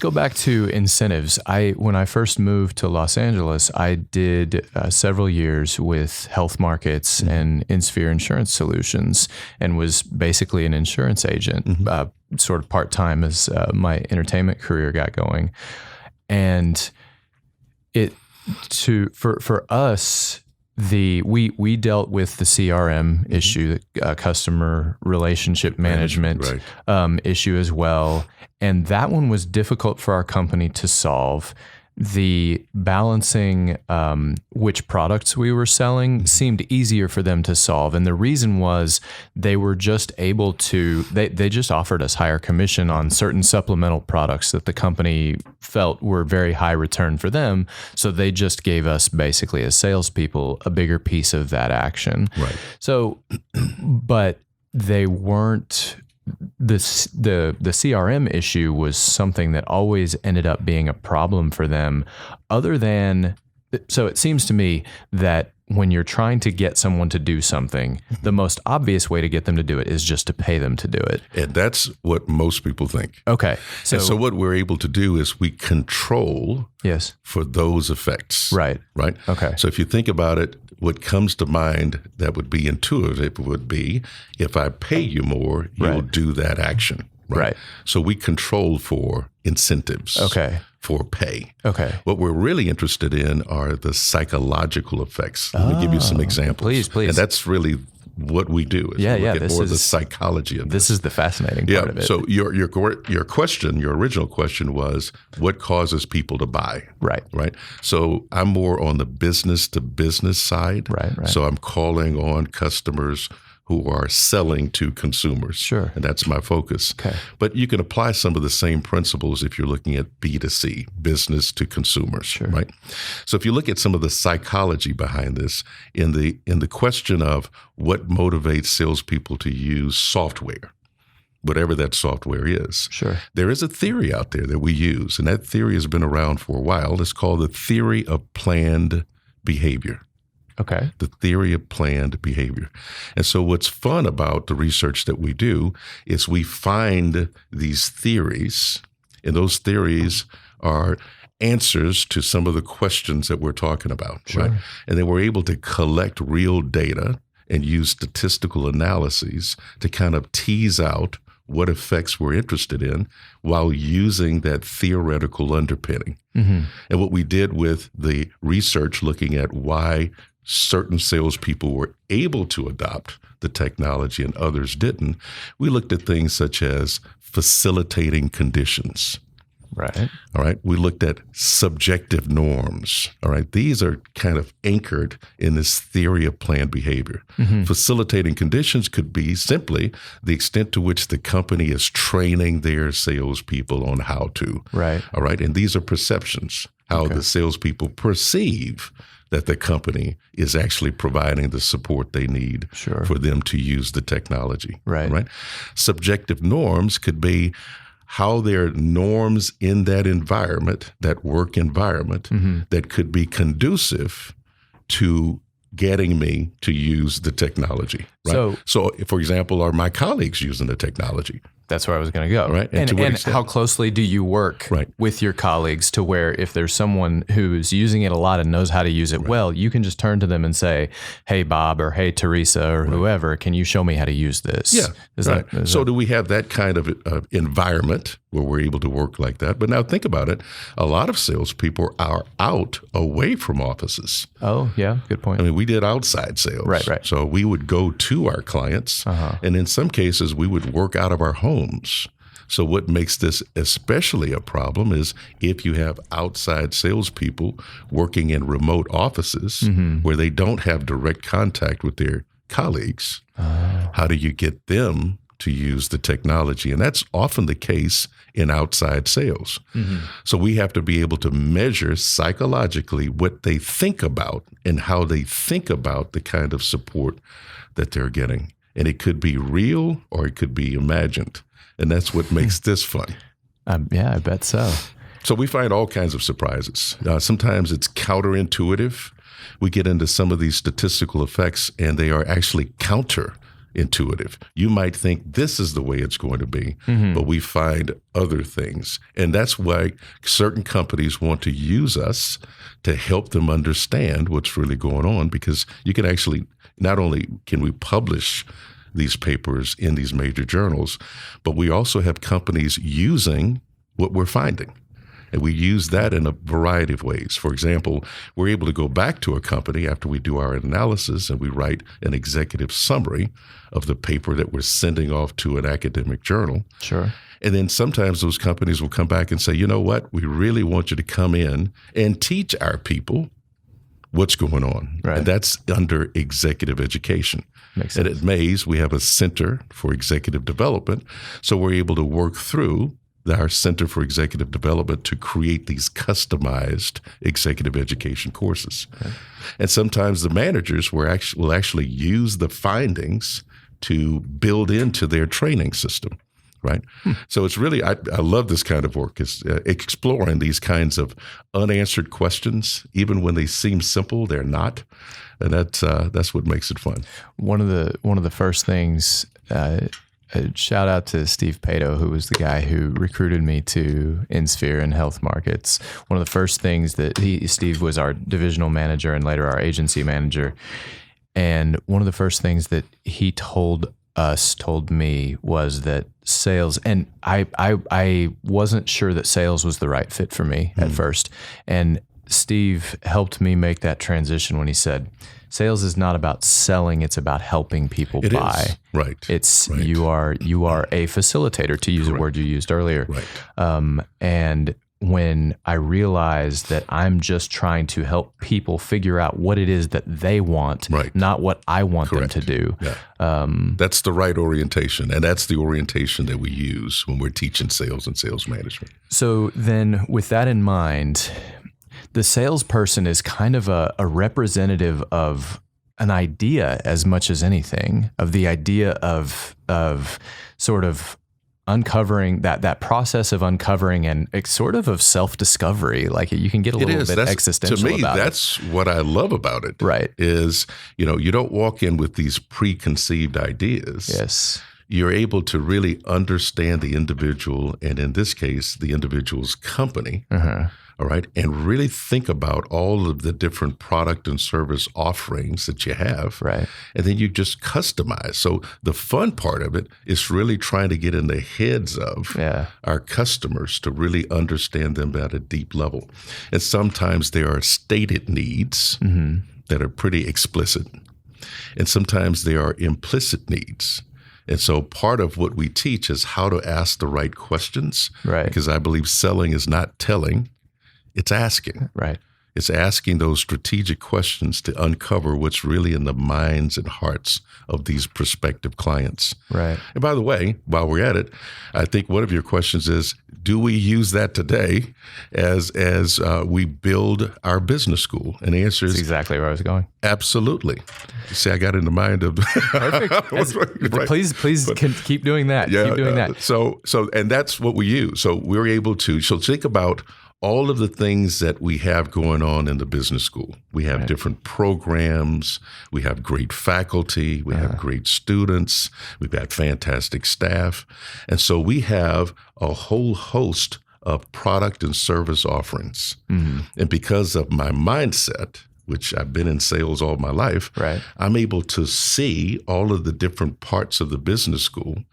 go back to incentives. When I first moved to Los Angeles, I did several years with Health Markets and InSphere Insurance Solutions, and was basically an insurance agent, sort of part-time as my entertainment career got going. And for us, we dealt with the CRM issue, customer relationship management issue as well. And that one was difficult for our company to solve. The balancing which products we were selling seemed easier for them to solve. And the reason was they were just able to, they just offered us higher commission on certain supplemental products that the company felt were very high return for them. So they just gave us, basically as salespeople, a bigger piece of that action. Right. So, but they weren't, the CRM issue was something that always ended up being a problem for them, so it seems to me that when you're trying to get someone to do something, the most obvious way to get them to do it is just to pay them to do it. And that's what most people think. Okay. So what we're able to do is we control for those effects. Right. Right? Okay. So if you think about it, what comes to mind that would be intuitive would be, if I pay you more, you'll do that action. Right. So we control for incentives. Okay. For pay. Okay. What we're really interested in are the psychological effects. Let me give you some examples. Please. And that's really what we do. Is we look at more of the psychology of this. This is the fascinating part of it. So your question, your original question was, what causes people to buy? Right. Right. So I'm more on the business to business side. Right. So I'm calling on customers who are selling to consumers. Sure. And that's my focus. Okay. But you can apply some of the same principles if you're looking at B2C, business to consumers. Sure. Right. So if you look at some of the psychology behind this, in the question of what motivates salespeople to use software, whatever that software is. Sure. There is a theory out there that we use, and that theory has been around for a while. It's called the theory of planned behavior. Okay. The theory of planned behavior. And so what's fun about the research that we do is we find these theories, and those theories are answers to some of the questions that we're talking about, right? And then we're able to collect real data and use statistical analyses to kind of tease out what effects we're interested in while using that theoretical underpinning. And what we did with the research looking at why certain salespeople were able to adopt the technology and others didn't, we looked at things such as facilitating conditions. Right. All right. We looked at subjective norms. All right. These are kind of anchored in this theory of planned behavior. Facilitating conditions could be simply the extent to which the company is training their salespeople on how to. Right. All right. And these are perceptions, how the salespeople perceive that the company is actually providing the support they need for them to use the technology. Right. Subjective norms could be how there are norms in that environment, that work environment, that could be conducive to getting me to use the technology. Right? So for example, are my colleagues using the technology? That's where I was going to go. Right. And how closely do you work with your colleagues to where if there's someone who's using it a lot and knows how to use it well, you can just turn to them and say, hey, Bob, or hey, Teresa, or whoever, can you show me how to use this? Yeah. Do we have that kind of environment where we're able to work like that? But now think about it. A lot of salespeople are out away from offices. Oh, yeah. Good point. I mean, we did outside sales. Right. So we would go to our clients, and in some cases, we would work out of our homes. So what makes this especially a problem is if you have outside salespeople working in remote offices where they don't have direct contact with their colleagues, how do you get them to use the technology? And that's often the case in outside sales. So we have to be able to measure psychologically what they think about and how they think about the kind of support that they're getting. And it could be real or it could be imagined. And that's what makes this fun. Yeah, I bet so. So we find all kinds of surprises. Sometimes it's counterintuitive. We get into some of these statistical effects, and they are actually intuitive. You might think this is the way it's going to be, but we find other things. And that's why certain companies want to use us to help them understand what's really going on, because you can actually, not only can we publish these papers in these major journals, but we also have companies using what we're finding. And we use that in a variety of ways. For example, we're able to go back to a company after we do our analysis and we write an executive summary of the paper that we're sending off to an academic journal. Sure. And then sometimes those companies will come back and say, you know what, we really want you to come in and teach our people what's going on. Right. And that's under executive education. Makes sense. And at Mays, we have a Center for Executive Development. So we're able to work through our Center for Executive Development to create these customized executive education courses. Okay. And sometimes the managers will actually use the findings to build into their training system, right? So it's really, I love this kind of work. It's exploring these kinds of unanswered questions. Even when they seem simple, they're not. And that's what makes it fun. One of the first things, shout out to Steve Pato, who was the guy who recruited me to InSphere and Health Markets. One of the first things that Steve was our divisional manager and later our agency manager. And one of the first things that he told me was that sales, and I wasn't sure that sales was the right fit for me at first. And Steve helped me make that transition when he said, sales is not about selling, it's about helping people buy. Is. Right. It's right. You are a facilitator, to use a word you used earlier. Right. And when I realized that I'm just trying to help people figure out what it is that they want, not what I want them to do. Yeah. That's the right orientation. And that's the orientation that we use when we're teaching sales and sales management. So then with that in mind, the salesperson is kind of a representative of an idea as much as anything, of the idea of sort of uncovering that process of uncovering and sort of self-discovery. Like you can get a little bit existential about it. To me, that's what I love about it. Right. Is, you don't walk in with these preconceived ideas. Yes. You're able to really understand the individual, and in this case, the individual's company. All right. And really think about all of the different product and service offerings that you have. Right. And then you just customize. So the fun part of it is really trying to get in the heads of our customers to really understand them at a deep level. And sometimes there are stated needs that are pretty explicit. And sometimes there are implicit needs. And so part of what we teach is how to ask the right questions. Right. Because I believe selling is not telling. It's asking. Right. It's asking those strategic questions to uncover what's really in the minds and hearts of these prospective clients. Right. And by the way, while we're at it, I think one of your questions is, do we use that today as we build our business school? And the answer is that's exactly where I was going. Absolutely. See, I got in the mind of perfect. Right. Please keep doing that. Keep doing that. So and that's what we use. So we're able to. So think about all of the things that we have going on in the business school. We have different programs. We have great faculty. We have great students. We've got fantastic staff. And so we have a whole host of product and service offerings. And because of my mindset, which I've been in sales all my life, I'm able to see all of the different parts of the business school.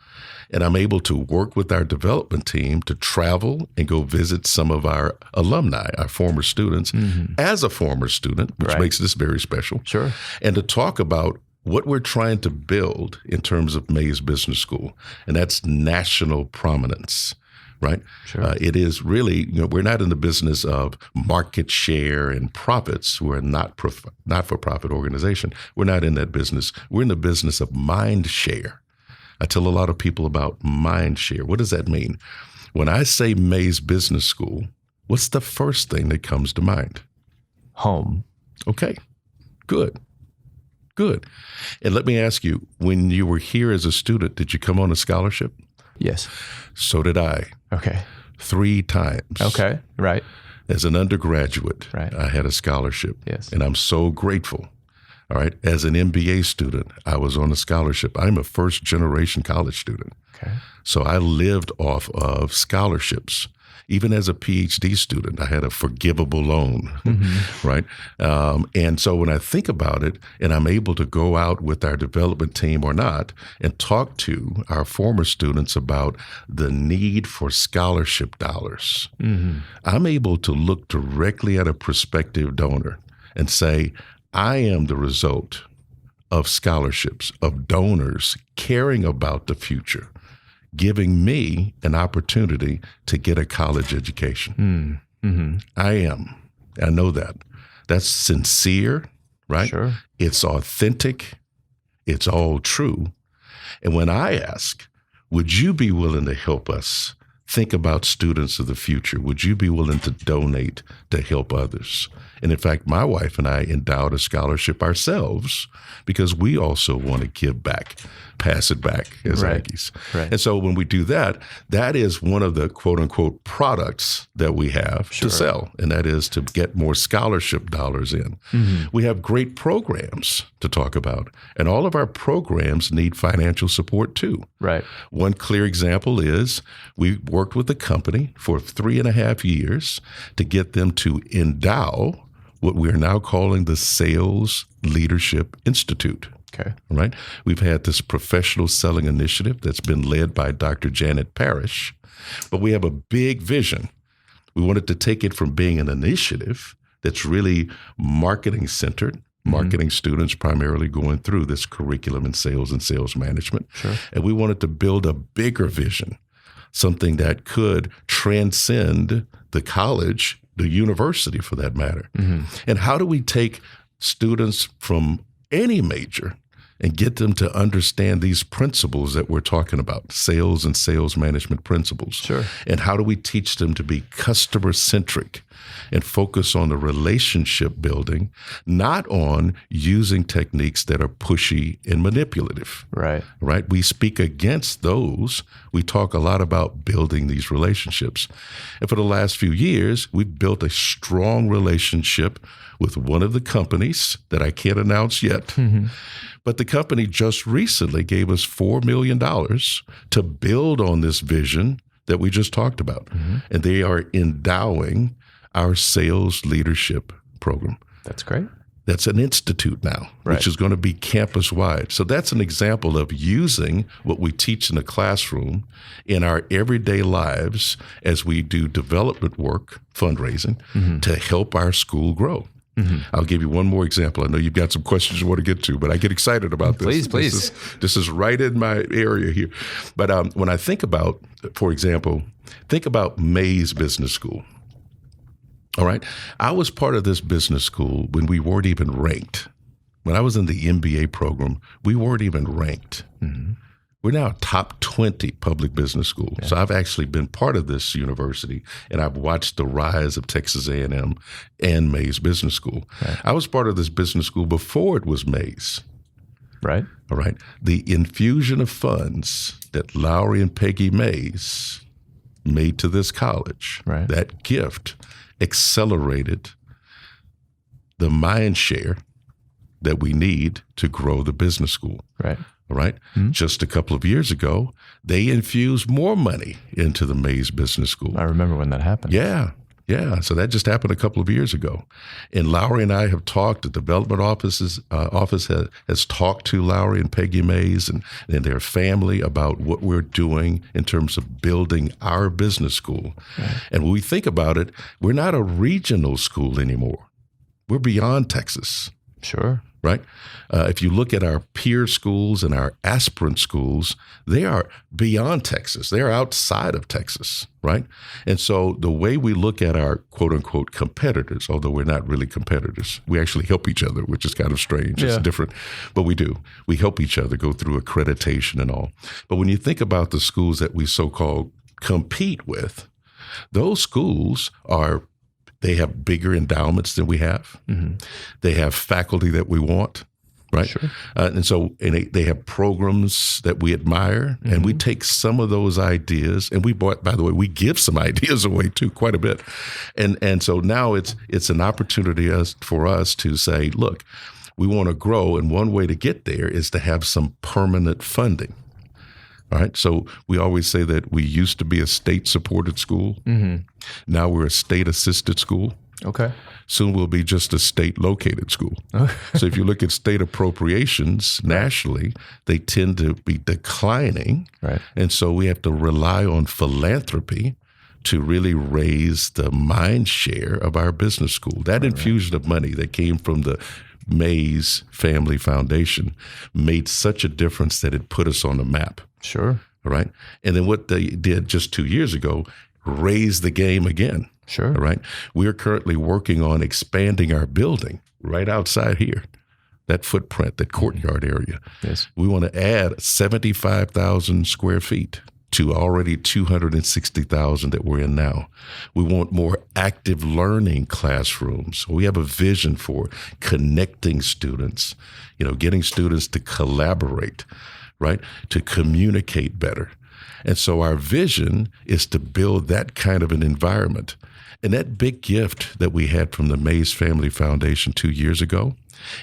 And I'm able to work with our development team to travel and go visit some of our alumni, our former students, as a former student, which makes this very special. Sure. And to talk about what we're trying to build in terms of Mays Business School, and that's national prominence. Right? Sure. It is really, we're not in the business of market share and profits. We're a not-for-profit organization. We're not in that business. We're in the business of mind share. I tell a lot of people about mind share. What does that mean? When I say Mays Business School, what's the first thing that comes to mind? Home. Okay, good. And let me ask you, when you were here as a student, did you come on a scholarship? Yes. So did I. Okay. 3 times. Okay, right. As an undergraduate, I had a scholarship. Yes. And I'm so grateful. All right. As an MBA student, I was on a scholarship. I'm a first generation college student. Okay. So I lived off of scholarships. Even as a PhD student, I had a forgivable loan, right? And so when I think about it, and I'm able to go out with our development team or not and talk to our former students about the need for scholarship dollars, I'm able to look directly at a prospective donor and say, I am the result of scholarships, of donors caring about the future, giving me an opportunity to get a college education. I am. I know that. That's sincere, right? Sure. It's authentic. It's all true. And when I ask, would you be willing to help us think about students of the future? Would you be willing to donate to help others? And in fact, my wife and I endowed a scholarship ourselves because we also want to give back, pass it back as Aggies. Right. And so when we do that, that is one of the quote unquote products that we have to sell. And that is to get more scholarship dollars in. We have great programs to talk about. And all of our programs need financial support too. Right. One clear example is we worked with a company for 3.5 years to get them to endow what we are now calling the Sales Leadership Institute. Okay. Right? We've had this professional selling initiative that's been led by Dr. Janet Parrish, but we have a big vision. We wanted to take it from being an initiative that's really marketing centered, marketing students primarily going through this curriculum in sales and sales management. Sure. And we wanted to build a bigger vision, something that could transcend the college, the university for that matter. And how do we take students from any major and get them to understand these principles that we're talking about, sales and sales management principles? Sure. And how do we teach them to be customer-centric and focus on the relationship building, not on using techniques that are pushy and manipulative? Right. Right? We speak against those. We talk a lot about building these relationships. And for the last few years, we've built a strong relationship with one of the companies that I can't announce yet. But the company just recently gave us $4 million to build on this vision that we just talked about. And they are endowing our sales leadership program. That's great. That's an institute now, which is going to be campus-wide. So that's an example of using what we teach in the classroom in our everyday lives as we do development work, fundraising, to help our school grow. I'll give you one more example. I know you've got some questions you want to get to, but I get excited about this. Please. This is right in my area here. But when I think about, for example, think about Mays Business School. All right. I was part of this business school when we weren't even ranked. When I was in the MBA program, we weren't even ranked. We're now a top 20 public business school. So I've actually been part of this university, and I've watched the rise of Texas A&M and Mays Business School. I was part of this business school before it was Mays. Right. All right. The infusion of funds that Lowry and Peggy Mays made to this college, that gift accelerated the mind share that we need to grow the business school. Right. All right. Just a couple of years ago, they infused more money into the Mays Business School. I remember when that happened. Yeah. So that just happened a couple of years ago. And Lowry and I have talked. The development office has talked to Lowry and Peggy Mays and their family about what we're doing in terms of building our business school. And when we think about it, we're not a regional school anymore. We're beyond Texas. Sure. Right? If you look at our peer schools and our aspirant schools, they are beyond Texas. They're outside of Texas, right? And so the way we look at our quote-unquote competitors, although we're not really competitors, we actually help each other, which is kind of strange. It's different, but we do. We help each other go through accreditation and all. But when you think about the schools that we so-called compete with, those schools they have bigger endowments than we have. They have faculty that we want, right? Sure. And so they have programs that we admire, and we take some of those ideas, and by the way, we give some ideas away too, quite a bit. And so now it's an opportunity for us to say, look, We want to grow, and one way to get there is to have some permanent funding. All right. So we always say that we used to be a state-supported school. Mm-hmm. Now we're a state-assisted school. Okay. Soon we'll be just a state-located school. So if you look at state appropriations nationally, they tend to be declining. Right. And so we have to rely on philanthropy to really raise the mind share of our business school. That infusion of money that came from the Mays Family Foundation made such a difference that it put us on the map. Sure. All right. And then what they did just 2 years ago, raise the game again. Sure. All right. We are currently working on expanding our building right outside here, that footprint, that courtyard area. Yes. We want to add 75,000 square feet to already 260,000 that we're in now. We want more active learning classrooms. We have a vision for connecting students, getting students to collaborate, right? To communicate better. And so our vision is to build that kind of an environment. And that big gift that we had from the Mays Family Foundation 2 years ago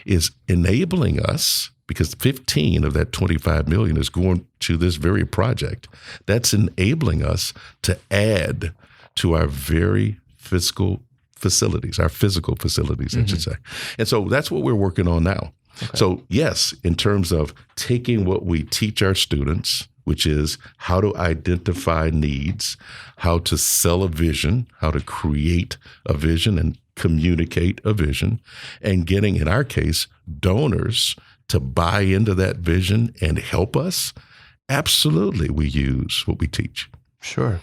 is enabling us, because 15 of that 25 million is going to this very project. That's enabling us to add to our very physical facilities, I should say. And so that's what we're working on now. Okay. So yes, in terms of taking what we teach our students, which is how to identify needs, how to sell a vision, how to create a vision and communicate a vision, and getting, in our case, donors to buy into that vision and help us, absolutely we use what we teach. Sure.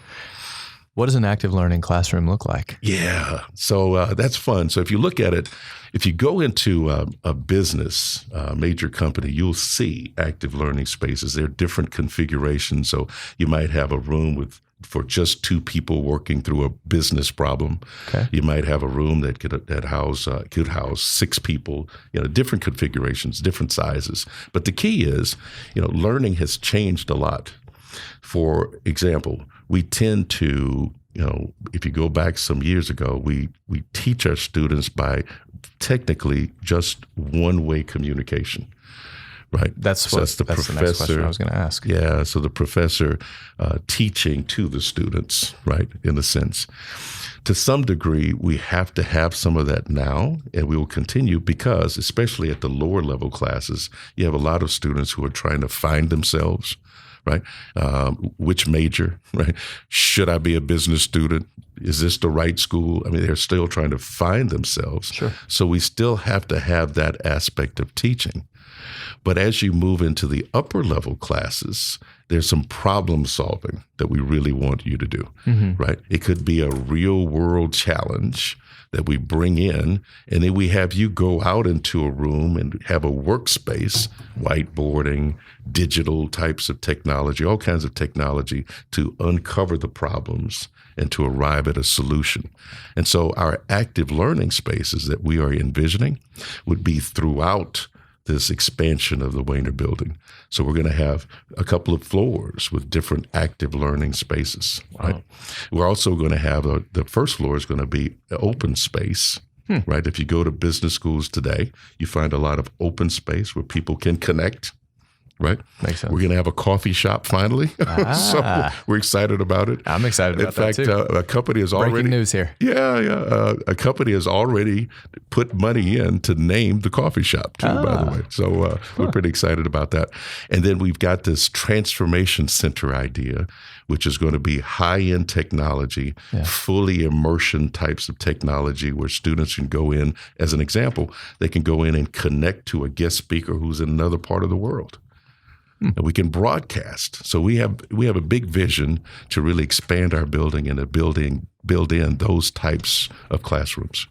What does an active learning classroom look like? Yeah. So that's fun. So if you look at it, if you go into a business, major company, you'll see active learning spaces. They're different configurations. So you might have a room for just two people working through a business problem. Okay. You might have a room that could house 6 people, different configurations, different sizes. But the key is, learning has changed a lot. For example, we tend to, if you go back some years ago, we teach our students by technically just one-way communication. Right. That's the next question I was going to ask. Yeah. So the professor teaching to the students, right, in a sense. To some degree, we have to have some of that now, and we will continue because, especially at the lower level classes, you have a lot of students who are trying to find themselves, right? Which major, right? Should I be a business student? Is this the right school? I mean, they're still trying to find themselves. Sure. So we still have to have that aspect of teaching. But as you move into the upper level classes, there's some problem solving that we really want you to do, right? It could be a real world challenge that we bring in, and then we have you go out into a room and have a workspace, whiteboarding, digital types of technology, all kinds of technology to uncover the problems and to arrive at a solution. And so our active learning spaces that we are envisioning would be throughout this expansion of the Wayner building. So we're going to have a couple of floors with different active learning spaces. Wow. Right? We're also going to have the first floor is going to be open space. Right? If you go to business schools today, you find a lot of open space where people can connect. Right? Makes sense. We're going to have a coffee shop finally. So we're excited about it. I'm excited about that too. In fact, a company has already... Breaking news here. Yeah. A company has already put money in to name the coffee shop too, by the way. So we're pretty excited about that. And then we've got this transformation center idea, which is going to be high-end technology, fully immersion types of technology where students can go in, as an example, they can go in and connect to a guest speaker who's in another part of the world. And we can broadcast. So we have a big vision to really expand our building and build in those types of classrooms.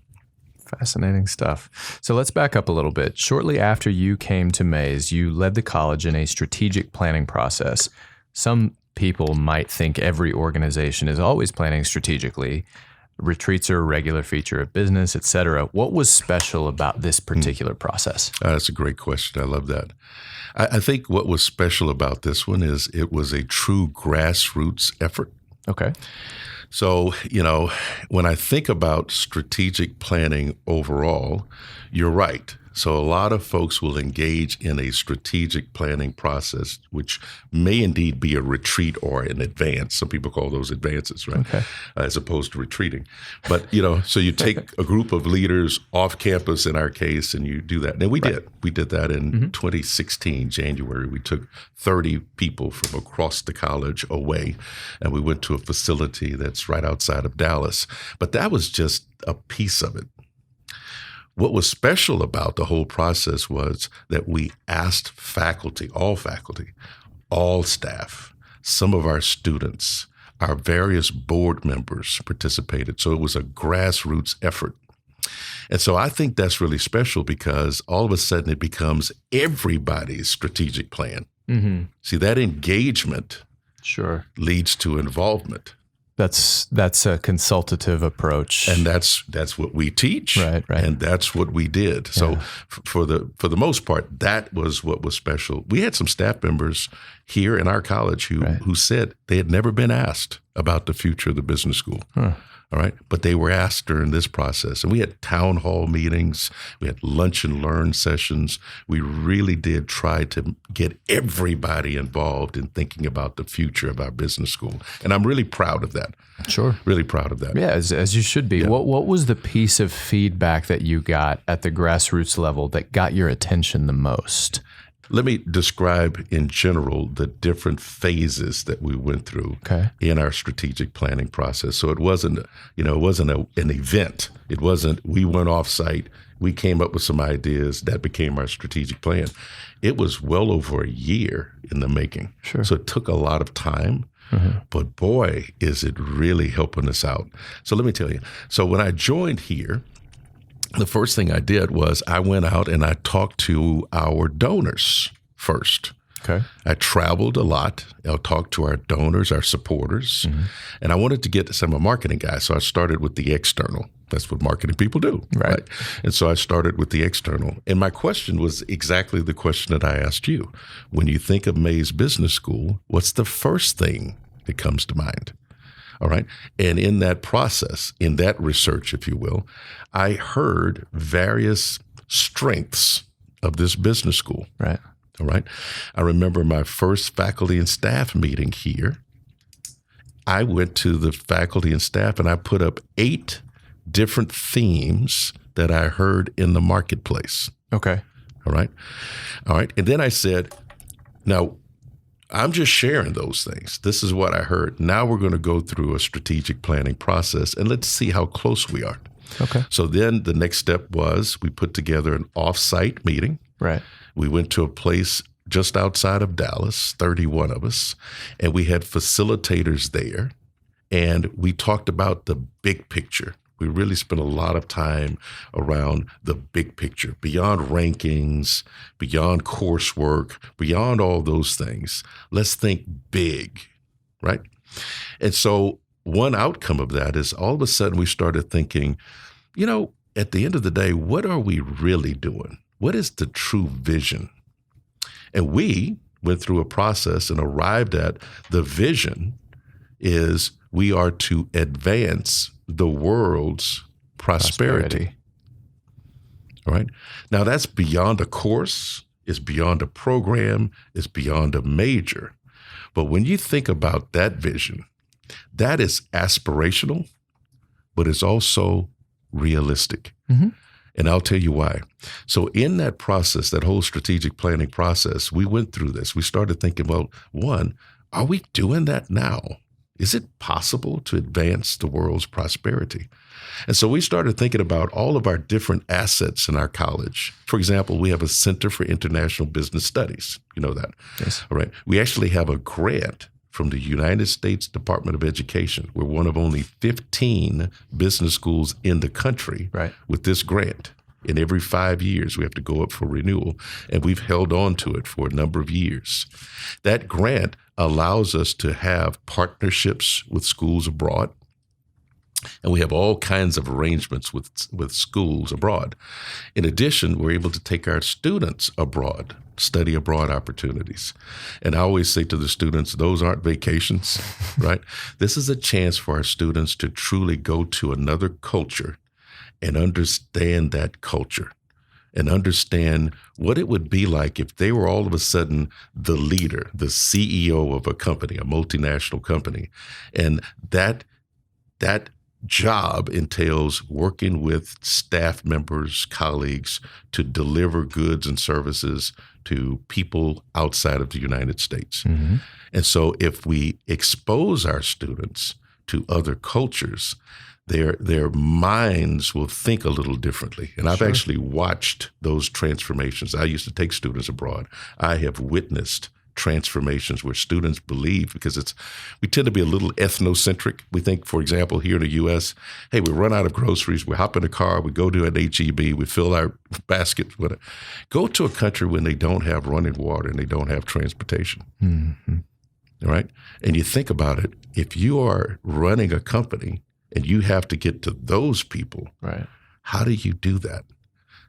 Fascinating stuff. So let's back up a little bit. Shortly after you came to Mays, you led the college in a strategic planning process. Some people might think every organization is always planning strategically. Retreats are a regular feature of business, et cetera. What was special about this particular process? That's a great question. I love that. I think what was special about this one is it was a true grassroots effort. Okay. So, when I think about strategic planning overall, you're right. So a lot of folks will engage in a strategic planning process, which may indeed be a retreat or an advance. Some people call those advances, right? Okay. As opposed to retreating. But, so you take a group of leaders off campus in our case, and you do that. And we did. We did that in 2016, January. We took 30 people from across the college away, and we went to a facility that's right outside of Dallas. But that was just a piece of it. What was special about the whole process was that we asked faculty, all staff, some of our students, our various board members participated. So it was a grassroots effort. And so I think that's really special because all of a sudden it becomes everybody's strategic plan. Mm-hmm. See, that engagement leads to involvement. That's a consultative approach, and that's what we teach, right? And that's what we did. So for the most part, that was what was special. We had some staff members here in our college who said they had never been asked about the future of the business school. Huh. All right. But they were asked during this process. And we had town hall meetings. We had lunch and learn sessions. We really did try to get everybody involved in thinking about the future of our business school. And I'm really proud of that. Sure. Really proud of that. Yeah, as you should be. Yeah. What was the piece of feedback that you got at the grassroots level that got your attention the most? Let me describe in general the different phases that we went through in our strategic planning process. So it wasn't, an event. It wasn't, we went off site, we came up with some ideas, that became our strategic plan. It was well over a year in the making. Sure. So it took a lot of time, but boy, is it really helping us out. So let me tell you. So when I joined here, the first thing I did was I went out and I talked to our donors first. Okay. I traveled a lot. I talked to our donors, our supporters, and I wanted to get to some of marketing guys. So I started with the external. That's what marketing people do. Right. And so I started with the external. And my question was exactly the question that I asked you. When you think of Mays Business School, what's the first thing that comes to mind? All right. And in that process, in that research, if you will, I heard various strengths of this business school. Right. All right. I remember my first faculty and staff meeting here. I went to the faculty and staff and I put up 8 different themes that I heard in the marketplace. Okay. All right. All right. And then I said, now, I'm just sharing those things. This is what I heard. Now we're going to go through a strategic planning process and let's see how close we are. Okay. So then the next step was we put together an off-site meeting. Right. We went to a place just outside of Dallas, 31 of us, and we had facilitators there. And we talked about the big picture. We really spent a lot of time around the big picture, beyond rankings, beyond coursework, beyond all those things. Let's think big, right? And so one outcome of that is all of a sudden we started thinking, at the end of the day, what are we really doing? What is the true vision? And we went through a process and arrived at the vision is we are to advance the world's prosperity. All right. Now that's beyond a course, it's beyond a program, it's beyond a major. But when you think about that vision, that is aspirational, but it's also realistic. Mm-hmm. And I'll tell you why. So in that process, that whole strategic planning process, we went through this. We started thinking, well, one, are we doing that now? Is it possible to advance the world's prosperity? And so we started thinking about all of our different assets in our college. For example, we have a Center for International Business Studies. You know that. Yes. All right. We actually have a grant from the United States Department of Education. We're one of only 15 business schools in the country with this grant. And every 5 years, we have to go up for renewal. And we've held on to it for a number of years. That grant allows us to have partnerships with schools abroad. And we have all kinds of arrangements with schools abroad. In addition, we're able to take our students abroad, study abroad opportunities. And I always say to the students, those aren't vacations, right? This is a chance for our students to truly go to another culture and understand that culture and understand what it would be like if they were all of a sudden the leader, the CEO of a company, a multinational company. And that job entails working with staff members, colleagues to deliver goods and services to people outside of the United States. Mm-hmm. And so if we expose our students to other cultures, their minds will think a little differently. And I've actually watched those transformations. I used to take students abroad. I have witnessed transformations where students believe, because we tend to be a little ethnocentric. We think, for example, here in the U.S., hey, we run out of groceries, we hop in a car, we go to an H-E-B, we fill our basket with it. Go to a country when they don't have running water and they don't have transportation. Mm-hmm. All right? And you think about it, if you are running a company and you have to get to those people, right? How do you do that?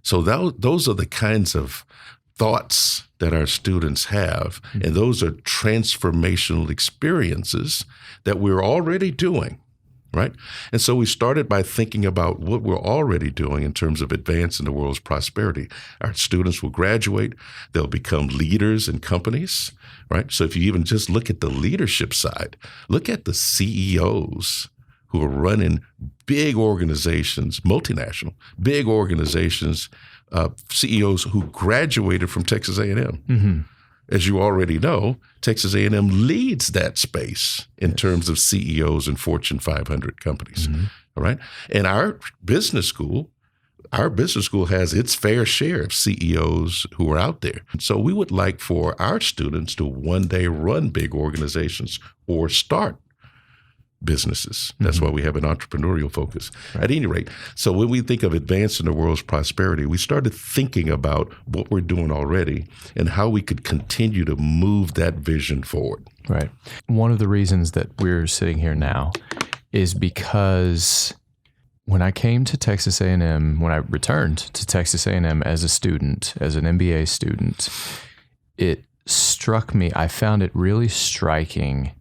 So those are the kinds of thoughts that our students have, and those are transformational experiences that we're already doing, right? And so we started by thinking about what we're already doing in terms of advancing the world's prosperity. Our students will graduate, they'll become leaders in companies, right? So if you even just look at the leadership side, look at the CEOs who are running big organizations, multinational, big organizations, CEOs who graduated from Texas A&M. Mm-hmm. As you already know, Texas A&M leads that space in terms of CEOs in Fortune 500 companies, all right? And our business school has its fair share of CEOs who are out there. So we would like for our students to one day run big organizations or start businesses. That's why we have an entrepreneurial focus. Right. At any rate, so when we think of advancing the world's prosperity, we started thinking about what we're doing already and how we could continue to move that vision forward. Right. One of the reasons that we're sitting here now is because when I came to Texas A&M, when I returned to Texas A&M as a student, as an MBA student, it struck me, I found it really striking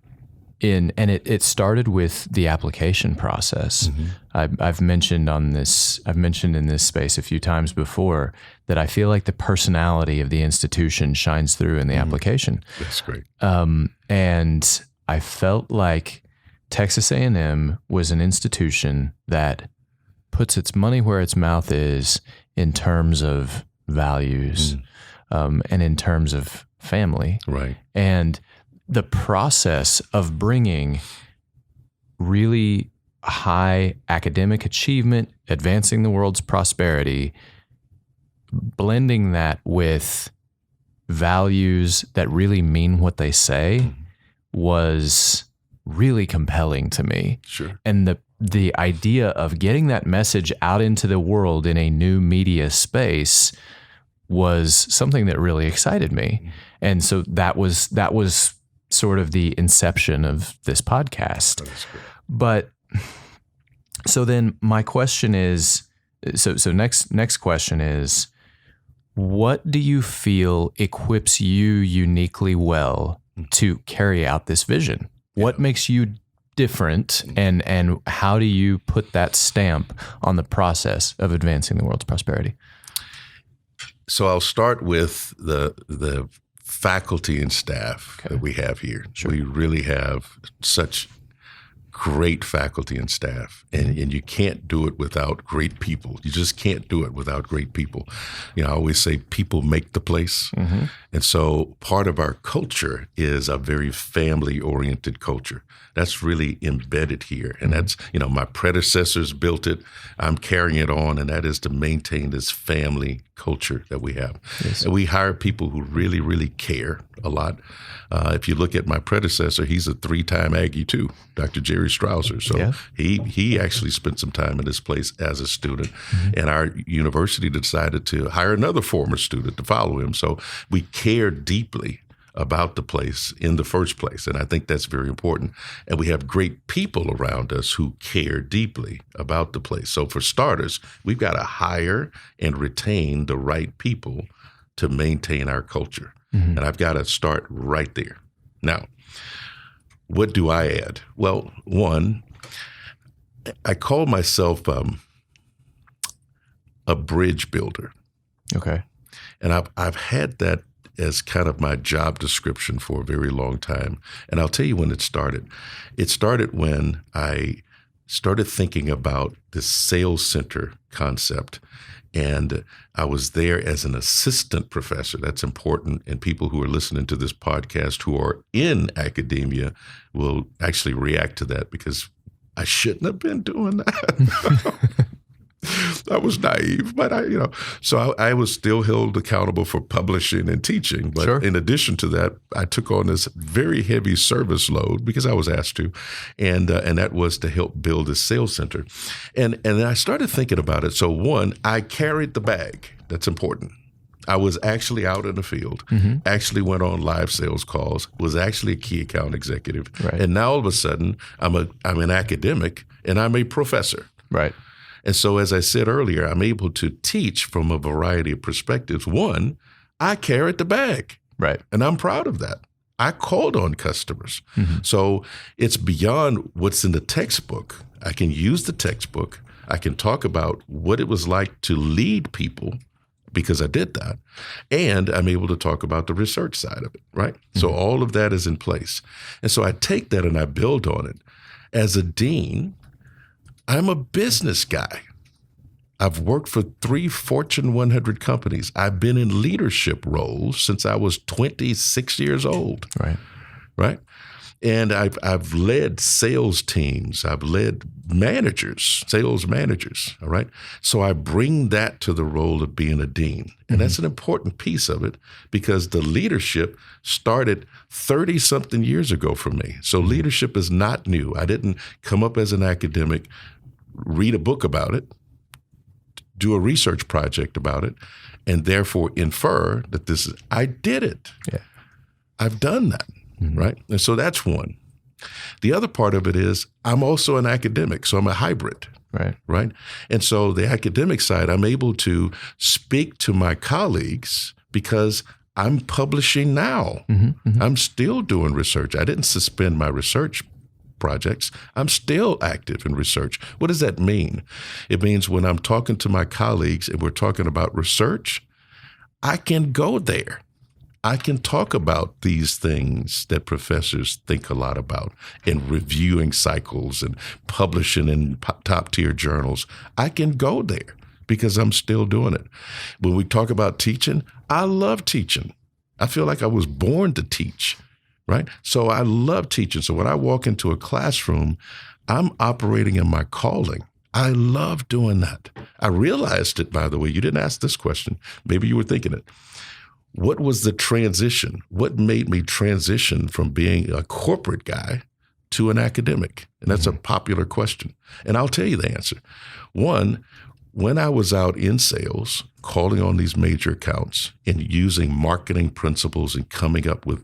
and it started with the application process. Mm-hmm. I've mentioned in this space a few times before that I feel like the personality of the institution shines through in the application. That's great. And I felt like Texas A&M was an institution that puts its money where its mouth is in terms of values, and in terms of family. Right. And the process of bringing really high academic achievement, advancing the world's prosperity, blending that with values that really mean what they say was really compelling to me. Sure. And the idea of getting that message out into the world in a new media space was something that really excited me. And so that was sort of the inception of this podcast. But so then my question is, so next question is, what do you feel equips you uniquely well to carry out this vision? What makes you different, and how do you put that stamp on the process of advancing the world's prosperity? So I'll start with the faculty and staff that we have here. Sure. We really have such great faculty and staff, and you can't do it without great people. You just can't do it without great people. You know, I always say people make the place. Mm-hmm. And so part of our culture is a very family-oriented culture. That's really embedded here. And that's, my predecessors built it. I'm carrying it on, and that is to maintain this family culture that we have. Yes. And we hire people who really, really care a lot. If you look at my predecessor, he's a 3-time Aggie too, Dr. Jerry Strausser. So he actually spent some time in this place as a student. Mm-hmm. And our university decided to hire another former student to follow him. So we care deeply about the place in the first place. And I think that's very important. And we have great people around us who care deeply about the place. So for starters, we've got to hire and retain the right people to maintain our culture. Mm-hmm. And I've got to start right there. Now, what do I add? Well, one, I call myself a bridge builder. Okay. And I've had that as kind of my job description for a very long time. And I'll tell you when it started. It started when I started thinking about the sales center concept. And I was there as an assistant professor. That's important. And people who are listening to this podcast who are in academia will actually react to that, because I shouldn't have been doing that. I was naive, but I was still held accountable for publishing and teaching. But Sure. In addition to that, I took on this very heavy service load because I was asked to, and that was to help build a sales center. And I started thinking about it. So one, I carried the bag. That's important. I was actually out in the field, actually went on live sales calls, was actually a key account executive. Right. And now all of a sudden, I'm an academic and I'm a professor. Right. And so, as I said earlier, I'm able to teach from a variety of perspectives. One, I carried the bag. Right. And I'm proud of that. I called on customers. So it's beyond what's in the textbook. I can use the textbook. I can talk about what it was like to lead people, because I did that. And I'm able to talk about the research side of it, right? So all of that is in place. And so I take that and I build on it. As a dean, I'm a business guy. I've worked for 3 Fortune 100 companies. I've been in leadership roles since I was 26 years old. Right? And I've led sales teams. I've led managers, sales managers. All right. So I bring that to the role of being a dean. And that's an important piece of it, because the leadership started 30-something years ago for me. So leadership is not new. I didn't come up as an academic, read a book about it, do a research project about it, and therefore infer that I did it. Yeah. I've done that, right? And so that's one. The other part of it is I'm also an academic, so I'm a hybrid. Right. And so the academic side, I'm able to speak to my colleagues because I'm publishing now. I'm still doing research. I didn't suspend my research projects. I'm still active in research. What does that mean? It means when I'm talking to my colleagues and we're talking about research, I can go there. I can talk about these things that professors think a lot about in reviewing cycles and publishing in top tier journals. I can go there because I'm still doing it. When we talk about teaching, I love teaching. I feel like I was born to teach, right? So I love teaching. So when I walk into a classroom, I'm operating in my calling. I love doing that. I realized it, by the way. You didn't ask this question. Maybe you were thinking it. What was the transition? What made me transition from being a corporate guy to an academic? And that's a popular question. And I'll tell you the answer. One, when I was out in sales, calling on these major accounts and using marketing principles and coming up with,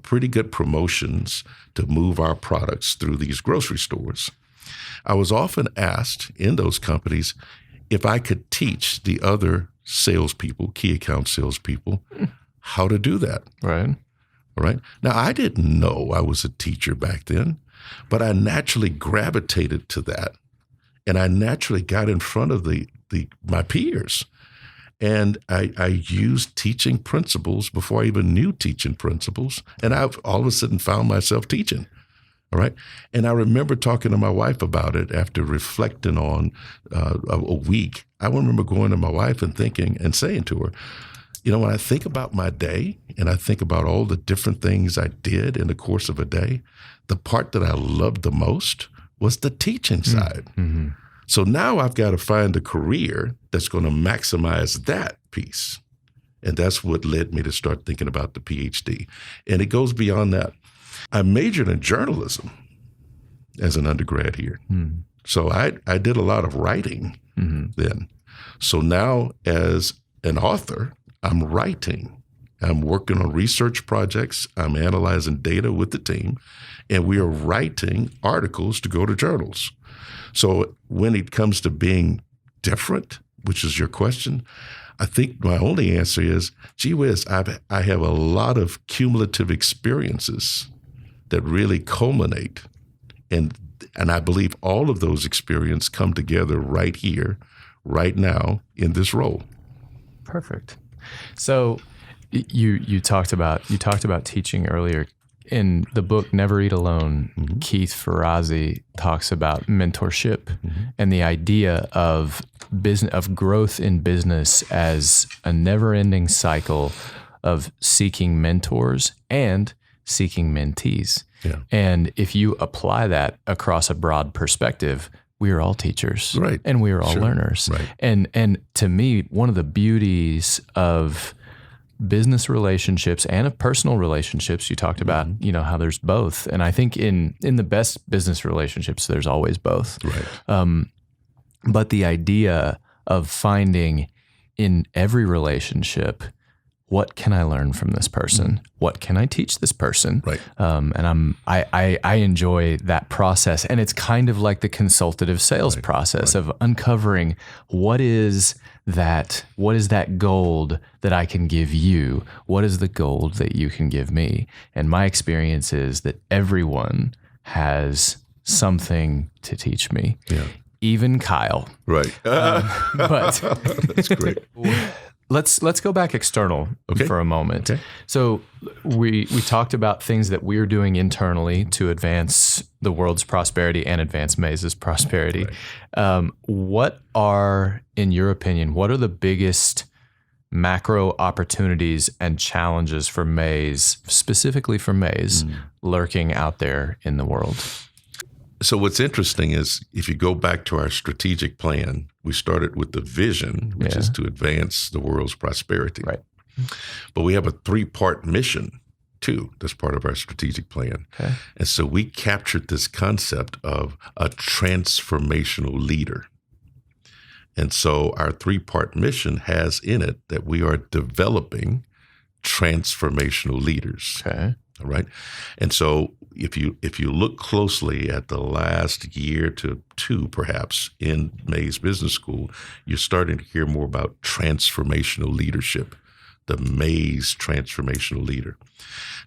pretty good promotions to move our products through these grocery stores, I was often asked in those companies if I could teach the other salespeople, key account salespeople, how to do that. Right. Now, I didn't know I was a teacher back then, but I naturally gravitated to that. And I naturally got in front of my peers. And I used teaching principles before I even knew teaching principles. And I've all of a sudden found myself teaching. All right. And I remember talking to my wife about it after reflecting on a week. I remember going to my wife and thinking and saying to her, when I think about my day and I think about all the different things I did in the course of a day, the part that I loved the most was the teaching side. So now I've got to find a career that's going to maximize that piece. And that's what led me to start thinking about the PhD. And it goes beyond that. I majored in journalism as an undergrad here. So I did a lot of writing then. So now as an author, I'm writing. I'm working on research projects. I'm analyzing data with the team. And we are writing articles to go to journals. So when it comes to being different, which is your question, I think my only answer is, gee whiz, I have a lot of cumulative experiences that really culminate. And I believe all of those experiences come together right here, right now, in this role. Perfect. So you talked about teaching earlier. In the book Never Eat Alone, Keith Ferrazzi talks about mentorship and the idea of growth in business as a never-ending cycle of seeking mentors and seeking mentees. Yeah. And if you apply that across a broad perspective, we are all teachers, right? And we are all learners, right? And to me, one of the beauties of business relationships and of personal relationships, you talked about, how there's both. And I think in the best business relationships, there's always both. Right. But the idea of finding in every relationship, what can I learn from this person? What can I teach this person? Right. And I enjoy that process. And it's kind of like the consultative sales process of uncovering what is that gold that I can give you? What is the gold that you can give me? And my experience is that everyone has something to teach me. Yeah. Even Kyle. Right. But that's great. Let's go back external for a moment. Okay. So we talked about things that we're doing internally to advance the world's prosperity and advance Maze's prosperity. Right. What are, in your opinion, what are the biggest macro opportunities and challenges for Maze, specifically for Maze, lurking out there in the world? So what's interesting is if you go back to our strategic plan, we started with the vision, which is to advance the world's prosperity. Right. But we have a 3-part mission too. That's part of our strategic plan. Okay. And so we captured this concept of a transformational leader. And so our 3-part mission has in it that we are developing transformational leaders. Okay. All right. And so if you look closely at the last year to 2, perhaps, in Maze Business School, you're starting to hear more about transformational leadership, the Maze transformational leader.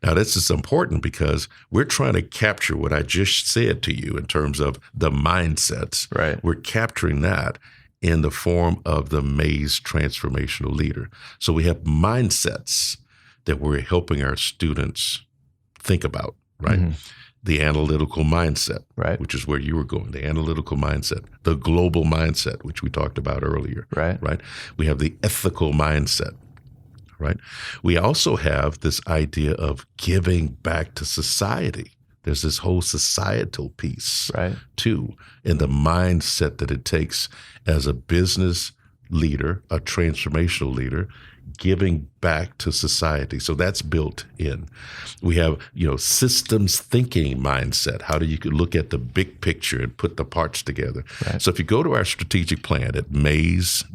Now, this is important because we're trying to capture what I just said to you in terms of the mindsets. Right. We're capturing that in the form of the Maze transformational leader. So we have mindsets that we're helping our students think about, right? The analytical mindset, right, which is where you were going, the analytical mindset, the global mindset, which we talked about earlier, right? We have the ethical mindset, right? We also have this idea of giving back to society. There's this whole societal piece, right, too, in the mindset that it takes as a business leader, a transformational leader, giving back to society. So that's built in. We have, systems thinking mindset. How do you look at the big picture and put the parts together? Right. So if you go to our strategic plan at maze.tamu.edu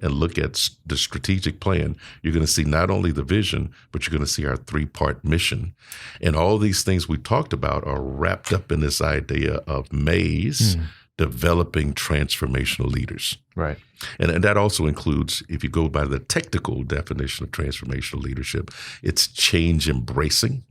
and look at the strategic plan, you're going to see not only the vision, but you're going to see our 3-part mission. And all these things we talked about are wrapped up in this idea of Maze developing transformational leaders. Right. And that also includes, if you go by the technical definition of transformational leadership, it's change embracing.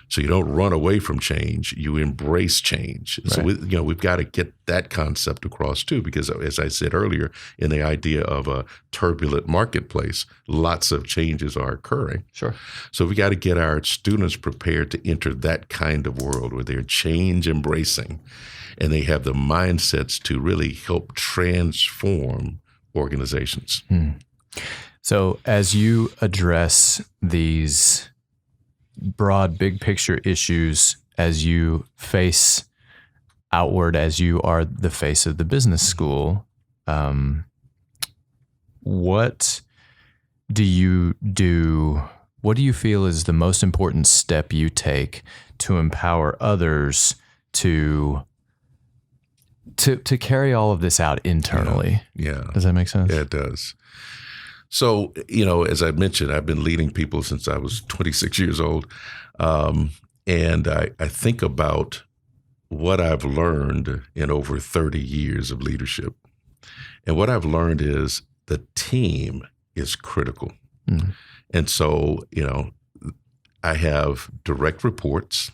So you don't run away from change, you embrace change. Right. So we've got to get that concept across too, because as I said earlier, in the idea of a turbulent marketplace, lots of changes are occurring. Sure. So we got to get our students prepared to enter that kind of world where they're change embracing and they have the mindsets to really help transform organizations. So as you address these broad, big picture issues, as you face outward, as you are the face of the business school, what do you do? What do you feel is the most important step you take to empower others to carry all of this out internally? Yeah. Does that make sense? Yeah, it does. So, as I mentioned, I've been leading people since I was 26 years old. And I think about what I've learned in over 30 years of leadership. And what I've learned is the team is critical. And so, I have direct reports.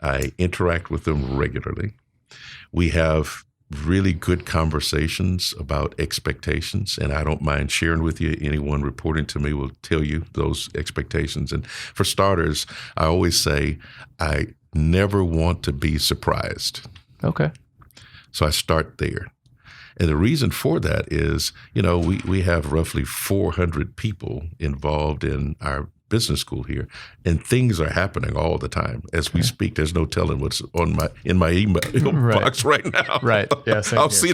I interact with them regularly. We have really good conversations about expectations, and I don't mind sharing with you. Anyone reporting to me will tell you those expectations. And for starters, I always say I never want to be surprised. Okay. So I start there. And the reason for that is, we have roughly 400 people involved in our business school here, and things are happening all the time as we speak. There's no telling what's in my email box right now. Right. Yeah. I'll see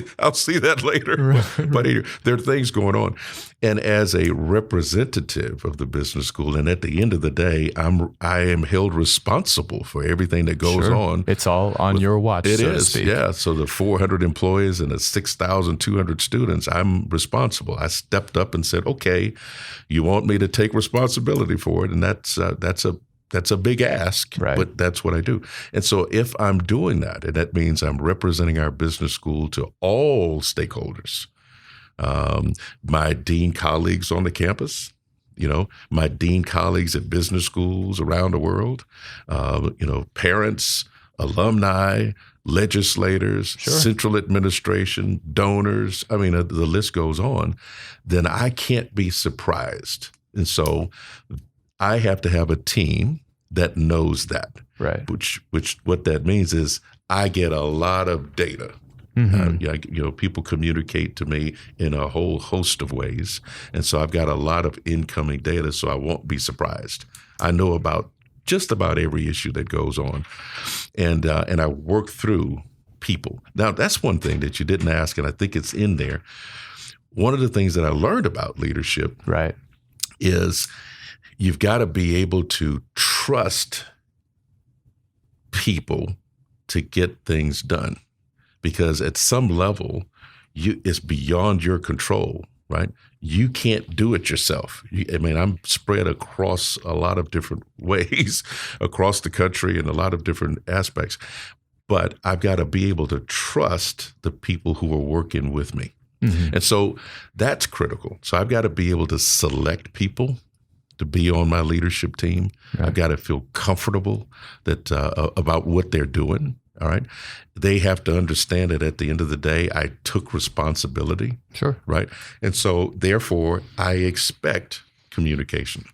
that later. Right. But there are things going on, and as a representative of the business school, and at the end of the day, I am held responsible for everything that goes on. It's all on your watch. It so is. to speak. Yeah. So the 400 employees and the 6,200 students, I'm responsible. I stepped up and said, "Okay, you want me to take responsibility for it," and that's a big ask, right. But that's what I do. And so if I'm doing that, and that means I'm representing our business school to all stakeholders, my dean colleagues on the campus, my dean colleagues at business schools around the world, parents, alumni, legislators, central administration, donors, the list goes on, then I can't be surprised. And so I have to have a team that knows that. Right. Which what that means is I get a lot of data. Mm-hmm. People communicate to me in a whole host of ways. And so I've got a lot of incoming data, so I won't be surprised. I know about just about every issue that goes on. And I work through people. Now, that's one thing that you didn't ask, and I think it's in there. One of the things that I learned about leadership is you've got to be able to trust people to get things done, because at some level, it's beyond your control, right? You can't do it yourself. I'm spread across a lot of different ways across the country in a lot of different aspects, but I've got to be able to trust the people who are working with me. Mm-hmm. And so that's critical. So I've got to be able to select people to be on my leadership team. Right. I've got to feel comfortable that about what they're doing. All right. They have to understand that at the end of the day, I took responsibility. Sure. Right. And so therefore, I expect communication.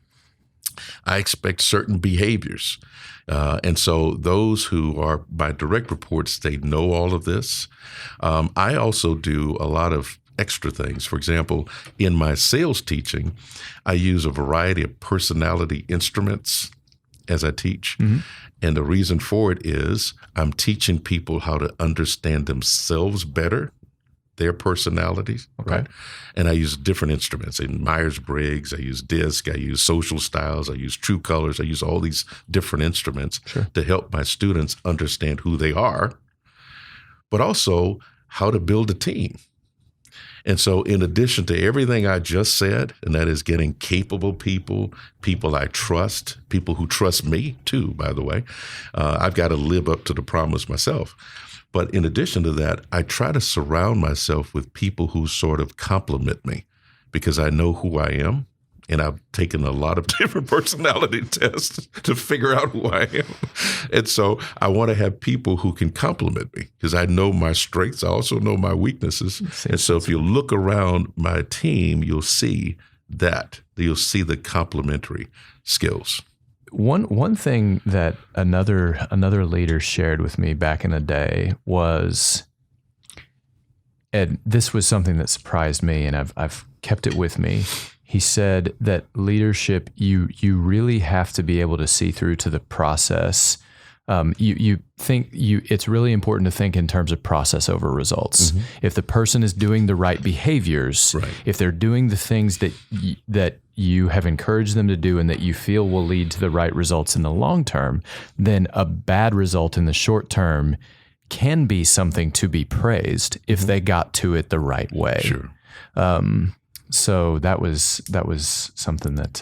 I expect certain behaviors. And so those who are my direct reports, they know all of this. I also do a lot of extra things. For example, in my sales teaching, I use a variety of personality instruments as I teach. Mm-hmm. And the reason for it is I'm teaching people how to understand themselves better, their personalities, right? And I use different instruments. In Myers-Briggs, I use DISC, I use social styles, I use true colors, I use all these different instruments to help my students understand who they are, but also how to build a team. And so in addition to everything I just said, and that is getting capable people I trust, people who trust me too, by the way, I've got to live up to the promise myself. But in addition to that, I try to surround myself with people who sort of compliment me, because I know who I am. And I've taken a lot of different personality tests to figure out who I am. And so I want to have people who can compliment me, because I know my strengths. I also know my weaknesses. And so if you look around my team, you'll see that. You'll see the complementary skills. One thing that another leader shared with me back in the day was, and this was something that surprised me, and I've kept it with me. He said that leadership, you really have to be able to see through to the process. It's really important to think in terms of process over results. Mm-hmm. If the person is doing the right behaviors, if they're doing the things that you have encouraged them to do and that you feel will lead to the right results in the long term, then a bad result in the short term can be something to be praised if they got to it the right way. Sure. So that was something that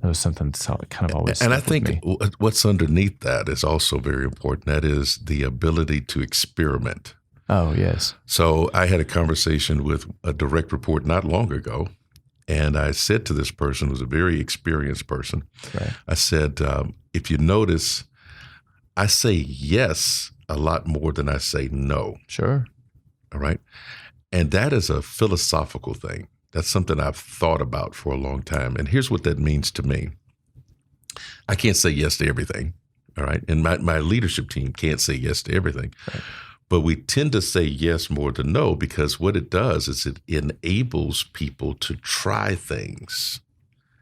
was something that kind of always. And I think what's underneath that is also very important. That is the ability to experiment. Oh, yes. So I had a conversation with a direct report not long ago, and I said to this person, who's a very experienced person, I said, if you notice, I say yes a lot more than I say no. Sure. All right. And that is a philosophical thing. That's something I've thought about for a long time. And here's what that means to me. I can't say yes to everything. All right. And my leadership team can't say yes to everything. Right. But we tend to say yes more than no, because what it does is it enables people to try things.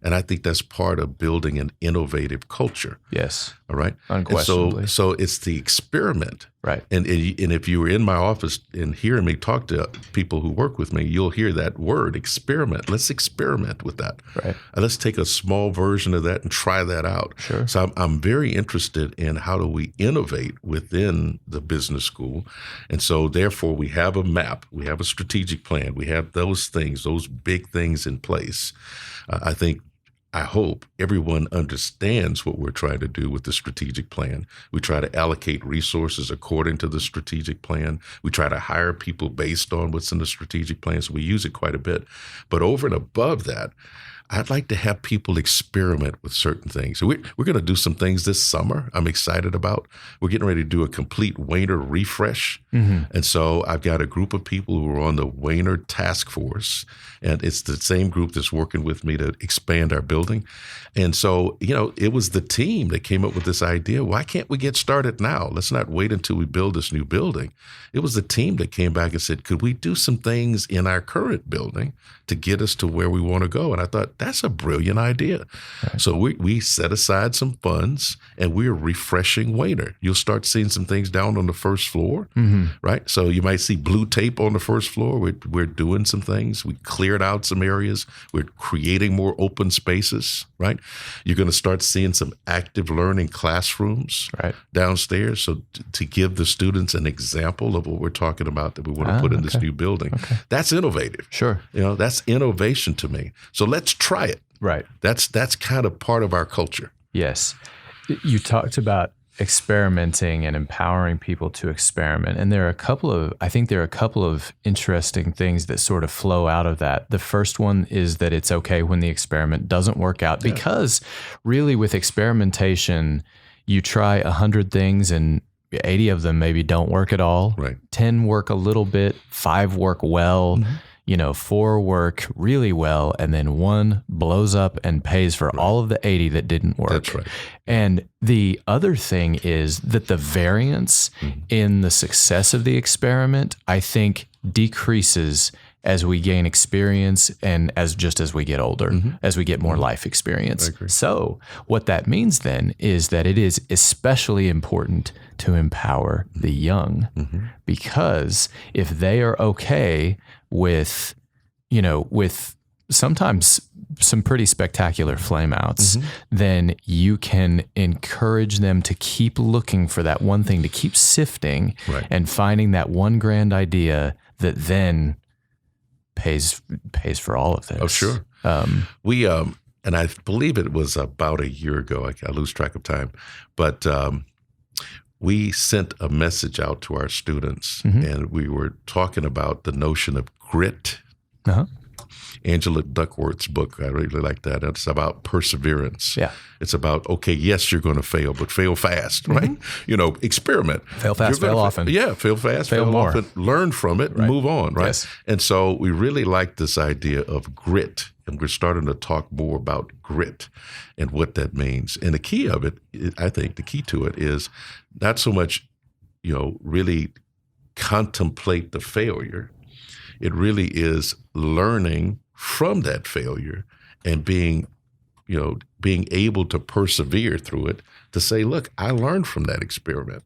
And I think that's part of building an innovative culture. Yes. All right. Unquestionably. So it's the experiment. Right. And if you were in my office and hearing me talk to people who work with me, you'll hear that word, experiment. Let's experiment with that. Right. Let's take a small version of that and try that out. Sure. So I'm very interested in how do we innovate within the business school. And so therefore we have a map, we have a strategic plan, we have those things, those big things in place. I hope everyone understands what we're trying to do with the strategic plan. We try to allocate resources according to the strategic plan. We try to hire people based on what's in the strategic plan, so we use it quite a bit. But over and above that, I'd like to have people experiment with certain things. So we're going to do some things this summer I'm excited about. We're getting ready to do a complete Wayner refresh. Mm-hmm. And so I've got a group of people who are on the Wayner task force, and it's the same group that's working with me to expand our building. And so, it was the team that came up with this idea. Why can't we get started now? Let's not wait until we build this new building. It was the team that came back and said, could we do some things in our current building to get us to where we want to go? And I thought, that's a brilliant idea. Right. So we set aside some funds and we're refreshing Wayner. You'll start seeing some things down on the first floor, mm-hmm. right? So you might see blue tape on the first floor. We're doing some things. We cleared out some areas. We're creating more open spaces, right? You're going to start seeing some active learning classrooms downstairs. So to give the students an example of what we're talking about that we want to put in this new building. Okay. That's innovative. Sure. That's innovation to me. So let's try it. Right. That's kind of part of our culture. Yes. You talked about experimenting and empowering people to experiment. And I think there are a couple of interesting things that sort of flow out of that. The first one is that it's okay when the experiment doesn't work out, because really with experimentation, you try 100 things and 80 of them maybe don't work at all. Right. 10 work a little bit, 5 work well. Mm-hmm. 4 work really well, and then 1 blows up and pays for all of the 80 that didn't work. That's right. And the other thing is that the variance in the success of the experiment, I think, decreases as we gain experience and as we get older, as we get more life experience. So what that means then is that it is especially important to empower the young, because if they are okay with sometimes some pretty spectacular flameouts, then you can encourage them to keep looking for that one thing, to keep sifting and finding that one grand idea that then pays for all of this. Oh, sure. We and I believe it was about a year ago. I lose track of time, but we sent a message out to our students, and we were talking about the notion of grit. Angela Duckworth's book, I really like that. It's about perseverance. Yeah. It's about, okay, yes, you're going to fail, but fail fast, right? Experiment. Fail fast, fail often. Yeah, fail fast, fail more. often. Learn from it and move on, right? Yes. And so we really like this idea of grit, and we're starting to talk more about grit and what that means. And the key of it, I think the key to it is not so much, really contemplate the failure. It really is learning from that failure and being able to persevere through it, to say, look, I learned from that experiment.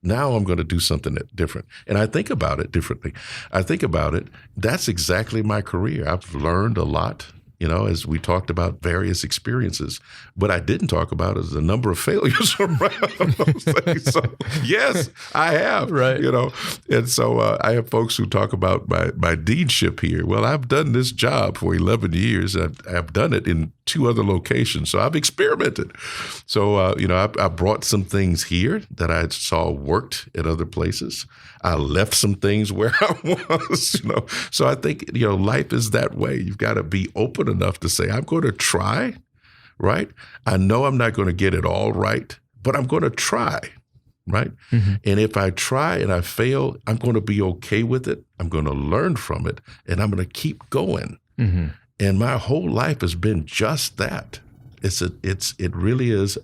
Now I'm going to do something different. And I think about it differently. That's exactly my career. I've learned a lot, as we talked about various experiences. What I didn't talk about is the number of failures around those things. So, yes, I have, right. And so I have folks who talk about my deanship here. Well, I've done this job for 11 years. I've done it in 2 other locations. So I've experimented. So, I brought some things here that I saw worked at other places. I left some things where I was, So I think, life is that way. You've got to be open enough to say, I'm going to try, right? I know I'm not going to get it all right, but I'm going to try. right? And if I try and I fail, I'm going to be okay with it. I'm going to learn from it, and I'm going to keep going. And my whole life has been just that. It really is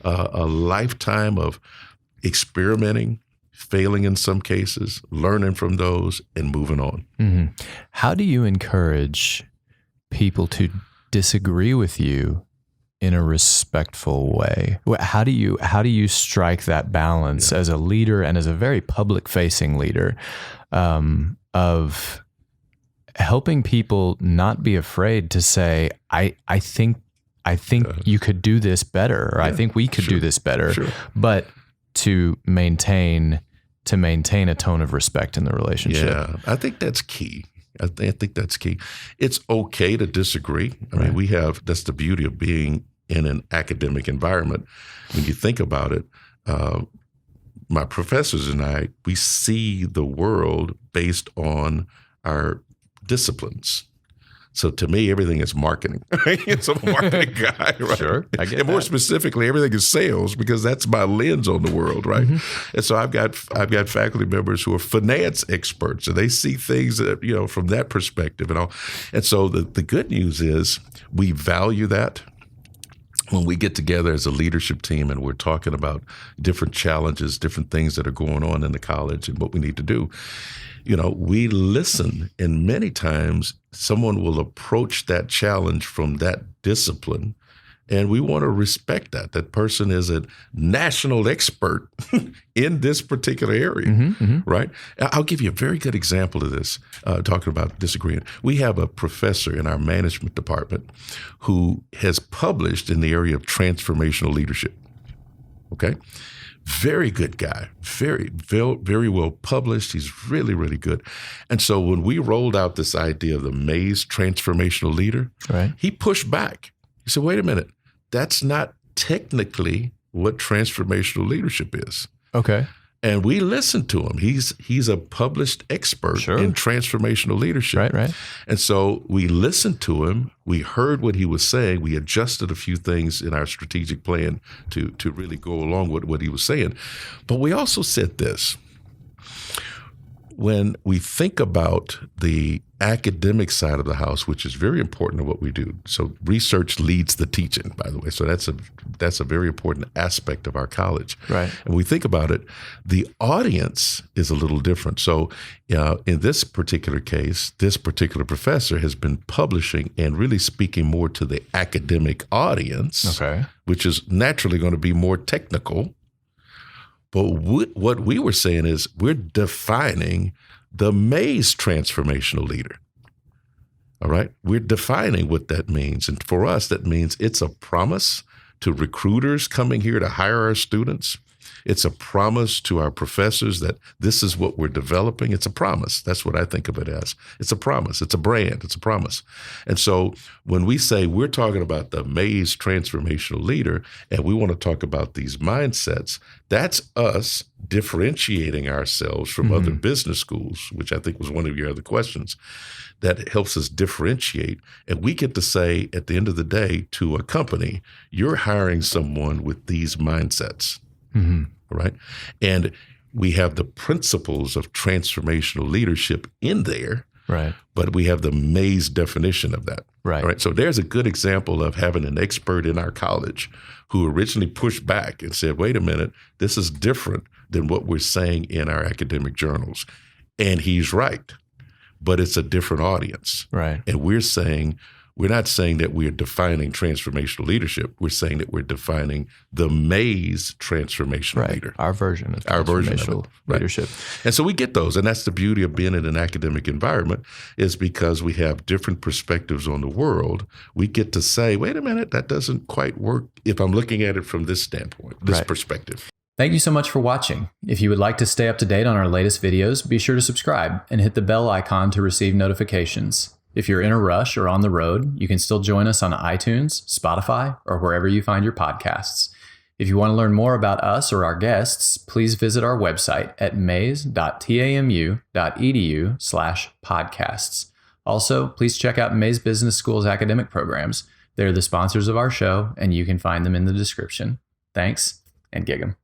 a lifetime of experimenting, failing in some cases, learning from those, and moving on. How do you encourage people to disagree with you in a respectful way? How do you strike that balance as a leader and as a very public-facing leader, of helping people not be afraid to say, I think you could do this better, or I think we could do this better, but to maintain a tone of respect in the relationship? Yeah, I think that's key. I think that's key. It's okay to disagree. I mean, that's the beauty of being in an academic environment. When you think about it, my professors and I, we see the world based on our disciplines. So to me, everything is marketing. So I'm a marketing guy, right? Sure, I get and more that. specifically, everything is sales, because that's my lens on the world, right? And so I've got faculty members who are finance experts, and they see things that, from that perspective and all. And so the good news is we value that. When we get together as a leadership team and we're talking about different challenges, different things that are going on in the college and what we need to do, we listen, and many times someone will approach that challenge from that discipline, and we want to respect that. That person is a national expert in this particular area, right? I'll give you a very good example of this, talking about disagreeing. We have a professor in our management department who has published in the area of transformational leadership, okay? Very good guy, very, very well published. He's really, really good. And so when we rolled out this idea of the Mays transformational leader, he pushed back. He said, wait a minute, that's not technically what transformational leadership is. Okay. And we listened to him. He's a published expert in transformational leadership. Right. And so we listened to him. We heard what he was saying. We adjusted a few things in our strategic plan to really go along with what he was saying. But we also said this. When we think about the academic side of the house, which is very important to what we do. So research leads the teaching, by the way. So that's a very important aspect of our college. Right. And we think about it, the audience is a little different. So in this particular case, this particular professor has been publishing and really speaking more to the academic audience, which is naturally going to be more technical. But what we were saying is we're defining the Mays transformational leader. All right? We're defining what that means. And for us, that means it's a promise to recruiters coming here to hire our students. It's a promise to our professors that this is what we're developing. It's a promise. That's what I think of it as. It's a promise. It's a brand. It's a promise. And so when we say we're talking about the Mays transformational leader and we want to talk about these mindsets, that's us differentiating ourselves from other business schools, which I think was one of your other questions. That helps us differentiate. And we get to say at the end of the day to a company, you're hiring someone with these mindsets. Right. And we have the principles of transformational leadership in there. Right. But we have the Mays definition of that. Right. All right. So there's a good example of having an expert in our college who originally pushed back and said, wait a minute, this is different than what we're saying in our academic journals. And he's right. But it's a different audience. Right. And we're not saying that we're defining transformational leadership. We're saying that we're defining the Mays transformational leader. Our version of transformational leadership. And so we get those. And that's the beauty of being in an academic environment, is because we have different perspectives on the world. We get to say, wait a minute, that doesn't quite work if I'm looking at it from this standpoint, this perspective. Thank you so much for watching. If you would like to stay up to date on our latest videos, be sure to subscribe and hit the bell icon to receive notifications. If you're in a rush or on the road, you can still join us on iTunes, Spotify, or wherever you find your podcasts. If you want to learn more about us or our guests, please visit our website at mays.tamu.edu/podcasts. Also, please check out Mays Business School's academic programs. They're the sponsors of our show, and you can find them in the description. Thanks, and gig 'em.